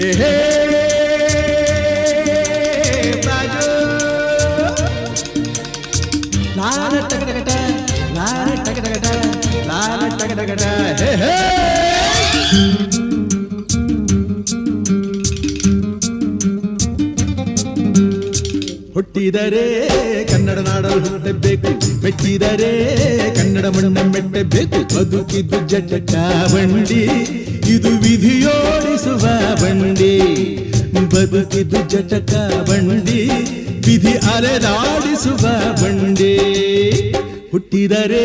ಏಹೇ ಬಾಜು ಲಾಲ ಟಗಟಗಟ ಲಾಲ ಟಗಟಗಟ ಲಾಲ ಟಗಟಗಟ ಹೇ ಹೇ ಹುಟ್ಟಿದರೆ ಕನ್ನಡ ನಾಡಲು ಹುಟ್ಟಬೇಕು, ಮೆಟ್ಟಿದರೆ ಕನ್ನಡ ಮಣ್ಣ ಮೆಟ್ಟಬೇಕು. ಬದುಕಿದ್ದು ಜಟಕ ಬಂಡಿ, ಇದು ವಿಧಿಯೋಡಿಸುವ ಬಂಡಿ. ಬದುಕಿದ್ದು ಜಟಕ ಬಂಡಿ, ವಿಧಿ ಅಲೆದಾಡಿಸುವ ಬಂಡಿ. ಹುಟ್ಟಿದರೆ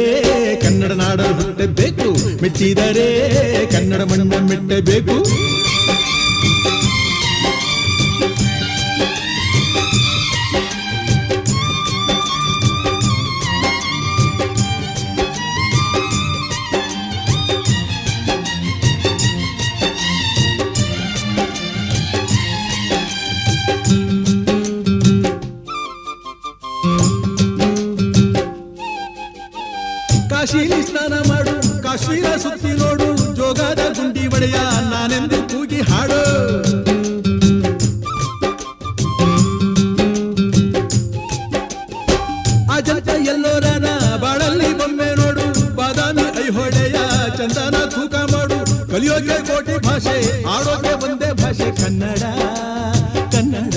ಕನ್ನಡ ನಾಡಲು ಹುಟ್ಟಬೇಕು, ಮೆಟ್ಟಿದರೆ ಕನ್ನಡ ಮಣ್ಣ ಮೆಟ್ಟಬೇಕು. ಕಾಶಿಲಿ ಸ್ನಾನ ಮಾಡು, ಕಾಶ್ಮೀರ ಸುತ್ತಿ ನೋಡು, ಜೋಗದ ಗುಂಡಿ ಒಡೆಯ ನಾನೆಂದು ಕೂಗಿ ಹಾಡು. ಅಜಂತ ಎಲ್ಲೋರನ ಬಾಳಲ್ಲಿ ಬೊಮ್ಮೆ ನೋಡು, ಬಾದಾಮಿ ಐಹೊಳೆಯ ಚಂದನ ತೂಕ ಮಾಡು. ಕಲಿಯೋಕೆ ಕೋಟಿ ಭಾಷೆ, ಆಡೋಕೆ ಒಂದೇ ಭಾಷೆ ಕನ್ನಡ. ಕನ್ನಡ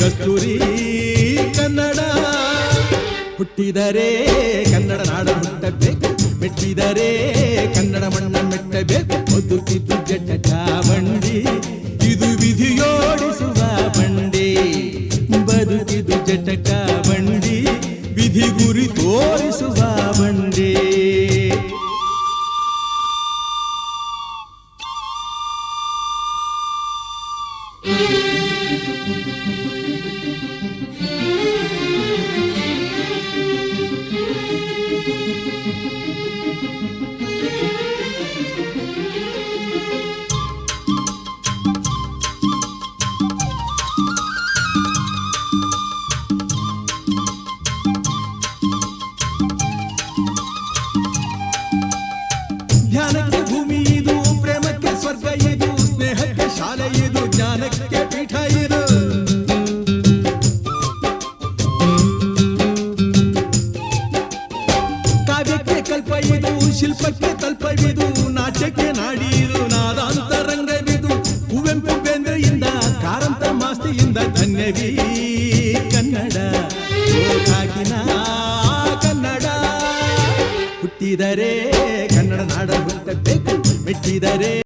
ಕಸ್ತೂರಿ ಕನ್ನಡ. ಹುಟ್ಟಿದರೆ ಕನ್ನಡ ನಾಡ ಹುಟ್ಟಬೇಕು, ಮೆಟ್ಟಿದರೆ ಕನ್ನಡ ಮಣ್ಣ ಮೆಟ್ಟಬೇಕು. ಬದುಕಿದ್ದು ಜಟಕ ಬಂಡಿ, ಇದು ವಿಧಿಯೋಡಿಸುವ ಬಂಡಿ. ಬದುಕಿದ್ದು ಜಟಕ ಬಂಡಿ, ವಿಧಿ ಗುರಿ ತೋರಿಸುವ ಬಂಡಿ. ಧ್ಯಾನಕ್ಕೆ ಭೂಮಿ ಇದು, ಪ್ರೇಮಕ್ಕೆ ಸ್ವರ್ಗ ಇದು, ಸ್ನೇಹಕ್ಕೆ ಶಾಲೆ ಇದು, ಜ್ಞಾನಕ್ಕೆ ಪೀಠ ಇದು. ಕಾವ್ಯಕ್ಕೆ ಕಲ್ಪ ಇದು, ಶಿಲ್ಪಕ್ಕೆ ತಲ್ಪವಿದು, ನಾಟ್ಯಕ್ಕೆ ನಾಡಿ ಇದು, ನಾದಾಂತರಂಗವಿದು. ಕುವೆಂಪು ಬೇಂದ್ರೆಯಿಂದ ಕಾರಂತ ಮಾಸ್ತಿಯಿಂದ ಧನ್ಯವೀ ಕನ್ನಡ. ಕಾಕಿನ ಕನ್ನಡ. ಹುಟ್ಟಿದರೆ ಕನ್ನಡ ನಾಡ ಹುಟ್ಟಬೇಕು, ಮೆಟ್ಟಿದರೆ